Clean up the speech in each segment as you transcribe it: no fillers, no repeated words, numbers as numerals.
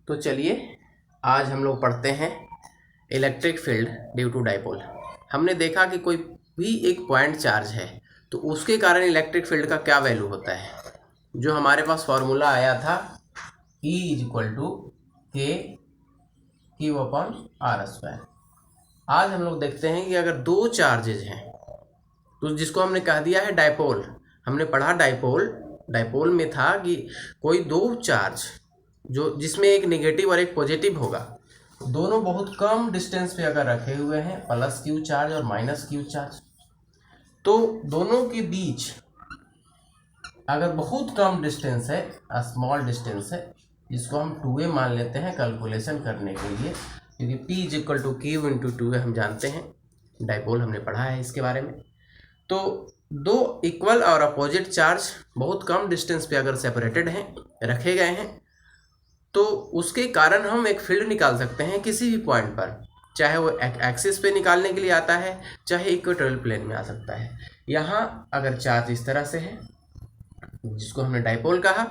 तो चलिए आज हम लोग पढ़ते हैं electric field due to dipole. हमने देखा कि कोई भी एक पॉइंट चार्ज है तो उसके कारण इलेक्ट्रिक फील्ड का क्या वैल्यू होता है। जो हमारे पास फॉर्मूला आया था E = K Q/r²। आज हम लोग देखते हैं कि अगर दो चार्जेज हैं तो जिसको हमने कह दिया है डाइपोल। हमने पढ़ा डाइपोल में था कि कोई दो चार्ज जो जिसमें एक नेगेटिव और एक पॉजिटिव होगा, दोनों बहुत कम डिस्टेंस पे अगर रखे हुए हैं, प्लस क्यू चार्ज और माइनस क्यू चार्ज, तो दोनों के बीच अगर बहुत कम डिस्टेंस है, स्मॉल डिस्टेंस है, जिसको हम 2a मान लेते हैं कैलकुलेशन करने के लिए, क्योंकि P = Q × 2a हम जानते हैं, डाइपोल हमने पढ़ा है इसके बारे में। तो दो इक्वल और अपोजिट चार्ज बहुत कम डिस्टेंस पे अगर सेपरेटेड हैं, रखे गए हैं, तो उसके कारण हम एक फील्ड निकाल सकते हैं किसी भी पॉइंट पर, चाहे वो एक्सिस पे निकालने के लिए आता है, चाहे इक्वेटोरियल प्लेन में आ सकता है। यहाँ अगर चार्ज इस तरह से है जिसको हमने डाइपोल कहा,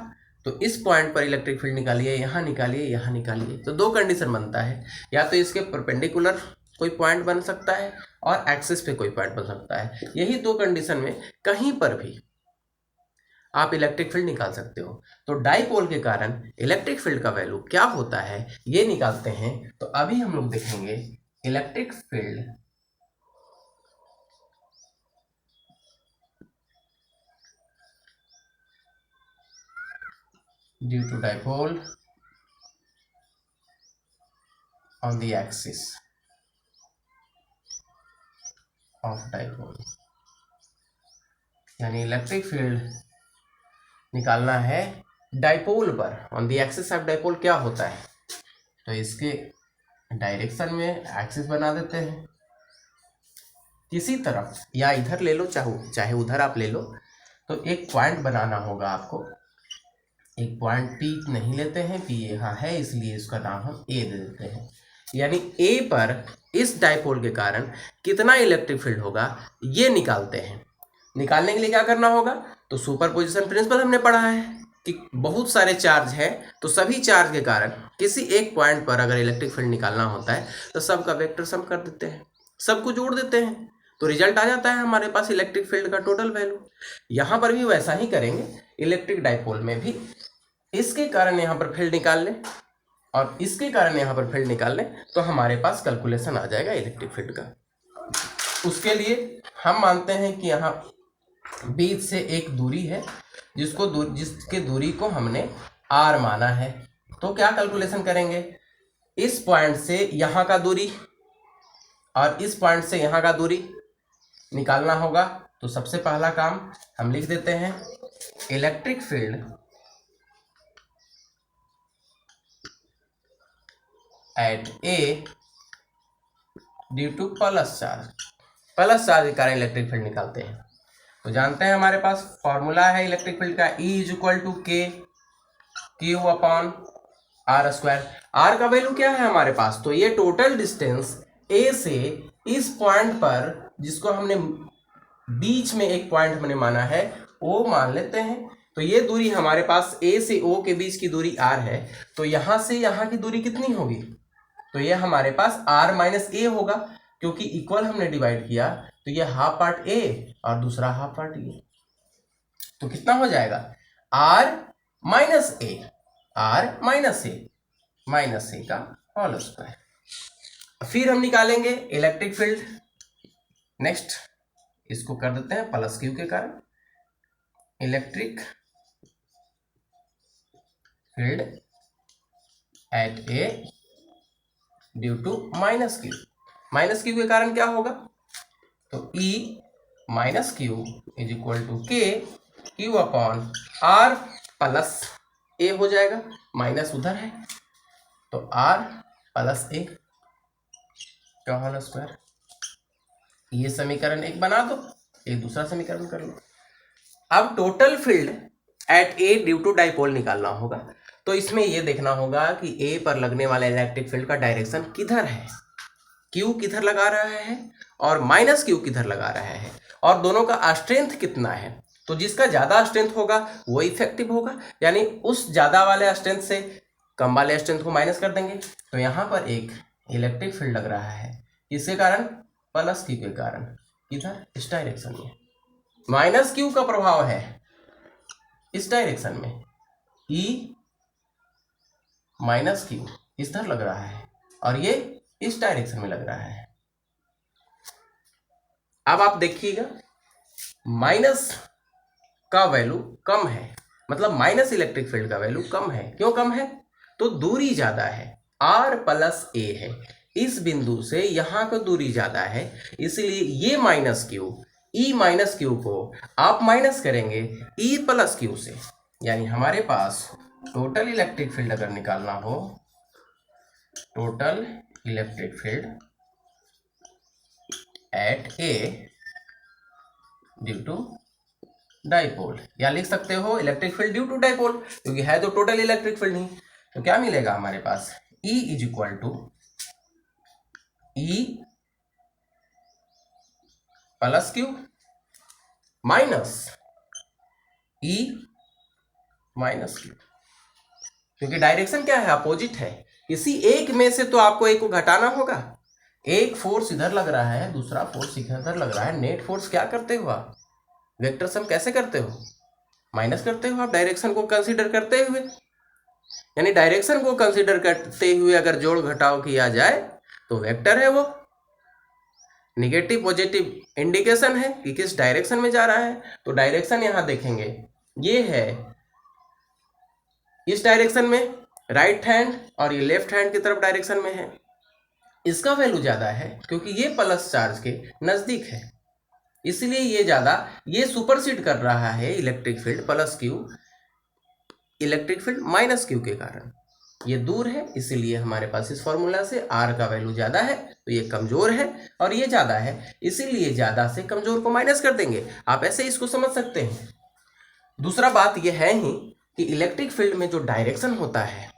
तो इस पॉइंट पर इलेक्ट्रिक फील्ड निकालिए, यहाँ निकालिए, यहाँ निकालिए, तो दो कंडीशन बनता है, या तो इसके परपेंडिकुलर कोई पॉइंट बन सकता है और एक्सिस पे कोई पॉइंट बन सकता है। यही दो कंडीशन में कहीं पर भी आप इलेक्ट्रिक फील्ड निकाल सकते हो। तो डाइपोल के कारण इलेक्ट्रिक फील्ड का वैल्यू क्या होता है ये निकालते हैं। तो अभी हम लोग देखेंगे electric field due to dipole on the axis of dipole, यानी इलेक्ट्रिक फील्ड निकालना है डाइपोल पर, on the axis of dipole क्या होता है। तो इसके डायरेक्शन में एक्सिस बना देते हैं किसी तरफ, या इधर ले लो चाहे उधर आप ले लो। तो एक पॉइंट बनाना होगा आपको। एक पॉइंट P नहीं लेते हैं, P यहाँ है इसलिए इसका नाम हम A दे देते हैं। यानी A पर इस डाइपोल के कारण कितना इलेक्ट्रिक फील्ड होगा ये निकालते हैं। निकालने के लिए क्या करना होगा, तो सुपरपोजिशन प्रिंसिपल हमने पढ़ा है कि बहुत सारे चार्ज है, तो सभी चार्ज के कारण किसी एक पॉइंट पर अगर इलेक्ट्रिक फील्ड निकालना होता है तो सबका वेक्टर सम कर देते हैं, सबको जोड़ देते हैं, तो रिजल्ट आ जाता है हमारे पास इलेक्ट्रिक फील्ड का टोटल वैल्यू। यहाँ पर भी वैसा ही करेंगे, इलेक्ट्रिक डाइपोल में भी इसके कारण यहाँ पर फील्ड निकाल लें और इसके कारण यहाँ पर फील्ड निकाल लें, तो हमारे पास कैलकुलेशन आ जाएगा इलेक्ट्रिक फील्ड का। उसके लिए हम मानते हैं कि यहाँ बीच से एक दूरी है जिसके दूरी को हमने r माना है। तो क्या कैलकुलेशन करेंगे, इस पॉइंट से यहाँ का दूरी और इस पॉइंट से यहाँ का दूरी निकालना होगा। तो सबसे पहला काम हम लिख देते हैं electric field at A due two plus charge के कारण इलेक्ट्रिक फील्ड निकालते हैं। तो जानते हैं हमारे पास फॉर्मूला है इलेक्ट्रिक फील्ड का E = K Q/r²। R का वैल्यू क्या है हमारे पास, तो ये टोटल डिस्टेंस A से इस पॉइंट पर, जिसको हमने बीच में एक पॉइंट हमने माना है O मान लेते हैं। तो ये दूरी हमारे पास A से O के बीच की दूरी R है। तो यहाँ से यहाँ की दूरी कितनी होगी, तो ये हमारे पास R - A होगा, क्योंकि इक्वल हमने डिवाइड किया, तो ये हाफ पार्ट A और दूसरा हाफ पार्ट A। तो कितना हो जाएगा R - A का होल स्क्वायर। फिर हम निकालेंगे इलेक्ट्रिक फील्ड। नेक्स्ट इसको कर देते हैं प्लस क्यू के कारण, electric field at A due to minus Q के कारण क्या होगा, तो E - Q = K Q/r plus A हो जाएगा, माइनस उधर है, तो R + A का होल स्क्वायर। ये समीकरण एक बना दो, एक दूसरा समीकरण कर लो। अब total field at A due to dipole निकालना होगा। तो इसमें यह देखना होगा कि A पर लगने वाले इलेक्ट्रिक फील्ड का डायरेक्शन किधर है, Q किधर लगा रहा है और -Q किधर लगा रहा है, और दोनों का स्ट्रेंथ कितना है। तो जिसका ज्यादा स्ट्रेंथ होगा वो इफेक्टिव होगा, यानी उस ज्यादा वाले स्ट्रेंथ से कम वाले स्ट्रेंथ को माइनस कर देंगे, तो यहाँ पर एक इलेक्ट्रिक फील्ड लग रहा है, किसके कारण? प्लस क्यू के कारण। किधर? इस डायरेक्शन में। माइनस क्यू का प्रभाव है इस डायरेक्शन में, ई माइनस क्यू इस तरह लग रहा है और ये इस डायरेक्शन में लग रहा है। अब आप देखिएगा, माइनस का वैल्यू कम है, मतलब माइनस इलेक्ट्रिक फील्ड का वैल्यू कम है। क्यों कम है? तो दूरी ज्यादा है, r प्लस ए है, इस बिंदु से यहां को दूरी ज्यादा है, इसलिए ये माइनस क्यू, ई माइनस क्यू को आप माइनस करेंगे ई प्लस क्यू से, यानी हमारे पास टोटल इलेक्ट्रिक फील्ड अगर निकालना हो, total electric field at A due to dipole, या लिख सकते हो electric field due to dipole, क्योंकि है तो टोटल इलेक्ट्रिक फील्ड नहीं। तो क्या मिलेगा हमारे पास? E is equal to E plus Q minus E minus Q, क्योंकि डायरेक्शन क्या है? अपोजिट है। किसी एक में से तो आपको एक को घटाना होगा। एक फोर्स इधर लग रहा है, दूसरा फोर्स इधर लग रहा है, नेट फोर्स क्या करते हो आप? वेक्टर सम कैसे करते हो? माइनस करते हो आप, डायरेक्शन को कंसीडर करते हुए। यानी डायरेक्शन को कंसीडर करते हुए अगर जोड़ घटाव किया जाए तो वेक्टर है वो। निगेटिव पॉजिटिव इंडिकेशन है कि किस डायरेक्शन में जा रहा है। तो डायरेक्शन यहां देखेंगे, ये है इस डायरेक्शन में राइट हैंड, और ये लेफ्ट हैंड की तरफ डायरेक्शन में है। इसका वैल्यू ज्यादा है क्योंकि ये प्लस चार्ज के नजदीक है, इसलिए ये ज्यादा, ये सुपरसीड कर रहा है electric field plus Q, electric field minus Q के कारण। ये दूर है, इसीलिए हमारे पास इस फॉर्मूला से r का वैल्यू ज्यादा है, तो ये कमजोर है, और ये ज्यादा है, इसीलिए ज्यादा से कमजोर को माइनस कर देंगे। आप ऐसे इसको समझ सकते हैं। दूसरा बात ये है ही कि इलेक्ट्रिक फील्ड में जो डायरेक्शन होता है,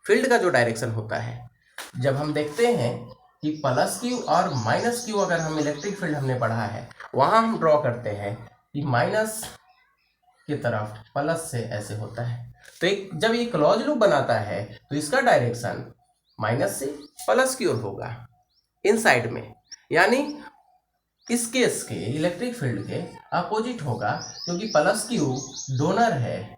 फील्ड का जो डायरेक्शन होता है, जब हम देखते हैं कि प्लस क्यू और माइनस क्यू, अगर हम इलेक्ट्रिक फील्ड हमने पढ़ा है, वहां हम ड्रॉ करते हैं कि माइनस की तरफ प्लस से ऐसे होता है। तो एक जब ये क्लोज लूप बनाता है तो इसका डायरेक्शन माइनस से प्लस की ओर होगा इन साइड में, यानी इस केस के इलेक्ट्रिक फील्ड के अपोजिट होगा, क्योंकि प्लस क्यू डोनर है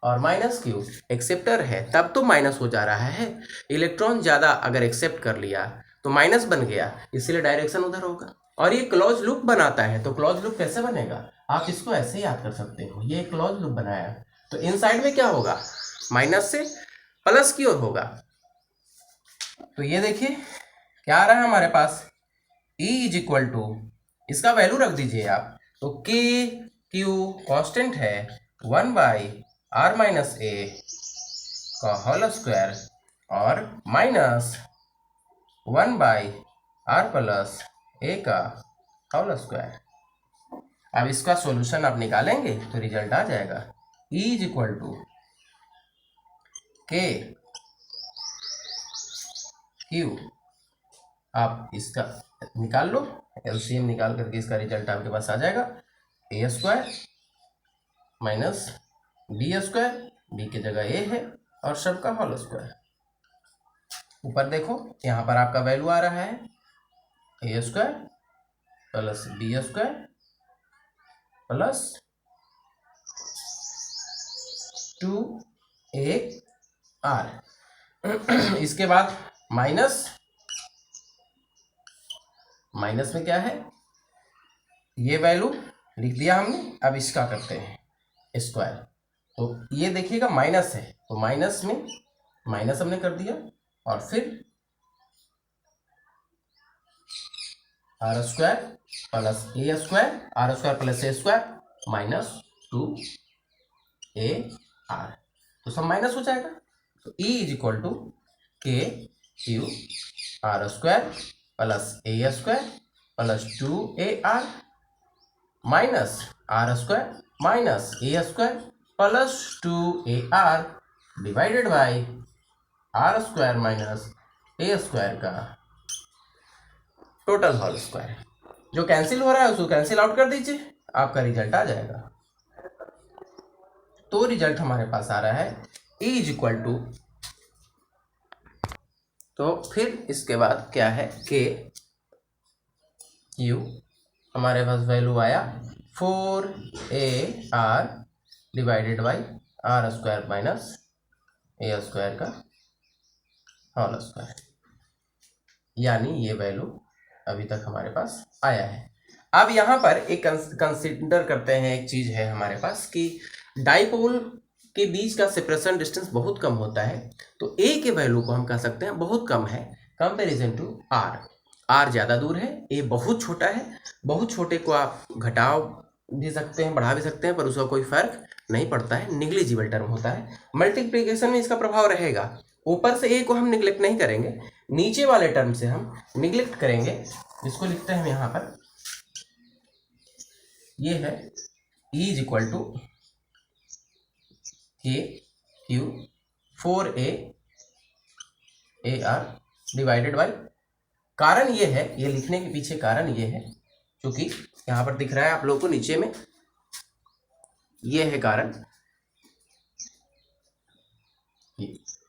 और माइनस क्यू एक्सेप्टर है, तब तो माइनस हो जा रहा है। इलेक्ट्रॉन ज्यादा अगर एक्सेप्ट कर लिया तो माइनस बन गया, इसलिए डायरेक्शन उधर होगा। और ये क्लोज लूप बनाता है, तो क्लोज लूप कैसे बनेगा? आप इसको ऐसे याद कर सकते हो, ये क्लोज लूप बनाया तो इन साइड में क्या होगा? माइनस से प्लस की ओर होगा। तो ये देखिए क्या आ रहा है हमारे पास, E इज इक्वल टू, इसका वैल्यू रख दीजिए आप, तो के क्यू कॉन्स्टेंट है 1 बाई आर माइनस ए का होल स्क्वायर और माइनस 1 बाई आर प्लस ए का होल स्क्वायर। अब इसका सॉल्यूशन आप निकालेंगे तो रिजल्ट आ जाएगा E is equal to K Q, आप इसका निकाल लो, एलसीएम निकाल करके इसका रिजल्ट आपके पास आ जाएगा A square minus B square, B की जगह ए है, और सबका होल स्क्वायर। ऊपर देखो यहाँ पर आपका वैल्यू आ रहा है A square plus B square plus 2AR। इसके बाद माइनस में क्या है, ये वैल्यू लिख दिया हमने। अब इसका करते हैं स्क्वायर, तो ये देखिएगा माइनस है, तो माइनस में माइनस हमने कर दिया, और फिर R square plus A square, R square plus A square minus 2AR, तो सब माइनस हो जाएगा। तो E is equal to K Q R square plus A square plus 2AR minus R square minus A square plus 2AR divided by R square minus A square का total whole square. जो cancel हो रहा है उसको cancel out कर दीजिए, आपका result आ जाएगा। तो रिजल्ट हमारे पास आ रहा है ई इज इक्वल टू, तो फिर इसके बाद क्या है, के क्यू, हमारे पास वैल्यू आया 4AR divided by R square minus A square का होल स्क्वायर, यानी ये वैल्यू अभी तक हमारे पास आया है। अब यहाँ पर एक कंसिडर करते हैं, एक चीज है हमारे पास कि डाइपोल के बीच का सेपरेशन डिस्टेंस बहुत कम होता है, तो ए के वैल्यू को हम कह सकते हैं बहुत कम है कंपैरिजन टू आर। आर ज़्यादा दूर है, ए बहुत छोटा है। बहुत छोटे को आप घटाओ भी सकते हैं, बढ़ा भी सकते हैं, पर उसका कोई फर्क नहीं पड़ता है, निग्लिजिबल टर्म होता है। मल्टीप्लिकेशन में इसका प्रभाव रहेगा। ऊपर से ए को हम निग्लेक्ट नहीं करेंगे, नीचे वाले टर्म से हम निग्लेक्ट करेंगे। इसको लिखते हैं यहाँ पर, ये है E is equal to K Q 4AR divided by, कारण ये है, ये लिखने के पीछे कारण ये है क्योंकि यहाँ पर दिख रहा है आप लोगों को नीचे में, ये है कारण,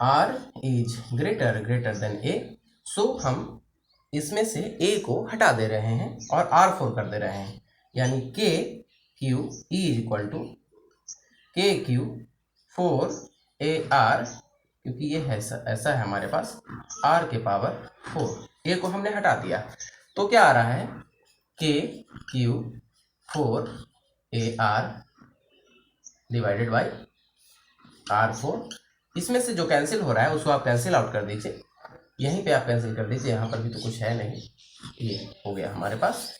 R is greater than A, सो हम इसमें से A को हटा दे रहे हैं और R4 कर दे रहे हैं, यानी के Q E is equal to K Q 4AR, क्योंकि ये है ऐसा है हमारे पास, R के पावर 4, A को हमने हटा दिया, तो क्या आ रहा है, के Q 4AR divided by R4। इसमें से जो कैंसिल हो रहा है उसको आप कैंसिल आउट कर दीजिए, यहीं पे आप कैंसिल कर दीजिए, यहाँ पर भी तो कुछ है नहीं, ये हो गया हमारे पास,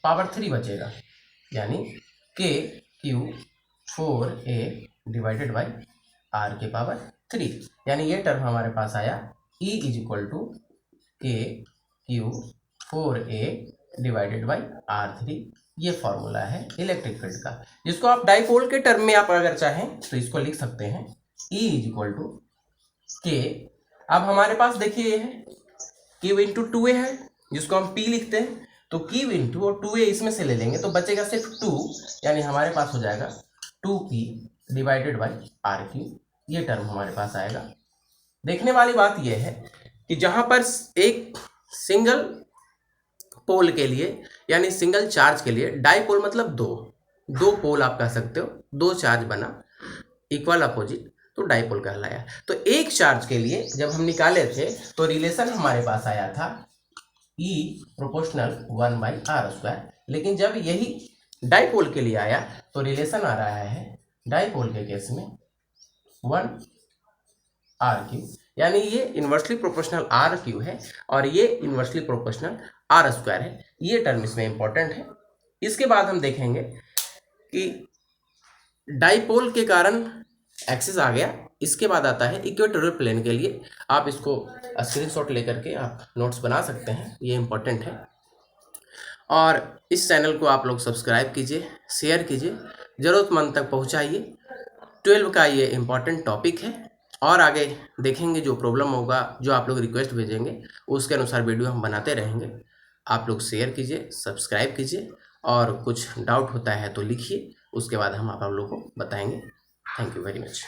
पावर 3 बचेगा, यानी के Q 4A divided by R के पावर 3, यानी ये टर्म हमारे पास आया E is equal to K Q 4A divided by R3। ये फॉर्मूला है इलेक्ट्रिक फील्ड का, जिसको आप डाइपोल के टर्म में आप अगर चाहें तो इसको लिख सकते हैं E इज इक्वल टू के। अब हमारे पास देखिए ये है Q इंटू 2A है, जिसको हम P लिखते हैं, तो Q इंटू और 2A इसमें से ले लेंगे तो बचेगा सिर्फ 2, यानी हमारे पास हो जाएगा 2P डिवाइडेड बाई RQ, ये टर्म हमारे पास आएगा। देखने वाली बात यह है कि जहां पर एक सिंगल पोल के लिए, यानी सिंगल चार्ज के लिए, डाइपोल मतलब दो पोल आप कह सकते हो, दो चार्ज बना इक्वल अपोजिट, तो डाइपोल कहलाया। तो एक चार्ज के लिए जब हम निकाले थे तो रिलेशन हमारे पास आया था E प्रोपोर्शनल 1/r², लेकिन जब यही डाइपोल के लिए आया तो रिलेशन आ रहा है डाइपोल के केस में 1r3, यानी ये इन्वर्सली प्रोपोर्शनल r3 है और ये इन्वर्सली प्रोपोर्शनल r² है। ये टर्म इसमें इंपॉर्टेंट है। इसके बाद हम देखेंगे कि डाइपोल के कारण एक्सिस आ गया, इसके बाद आता है इक्वेटोरियल प्लेन के लिए। आप इसको स्क्रीनशॉट लेकर के आप नोट्स बना सकते हैं, ये इंपॉर्टेंट है। और इस चैनल को आप लोग सब्सक्राइब कीजिए, शेयर कीजिए, ज़रूरतमंद तक पहुंचाइए। 12 का ये इंपॉर्टेंट टॉपिक है और आगे देखेंगे जो प्रॉब्लम होगा, जो आप लोग रिक्वेस्ट भेजेंगे उसके अनुसार वीडियो हम बनाते रहेंगे। आप लोग शेयर कीजिए, सब्सक्राइब कीजिए, और कुछ डाउट होता है तो लिखिए, उसके बाद हम आप लोगों को बताएंगे। Thank you very much.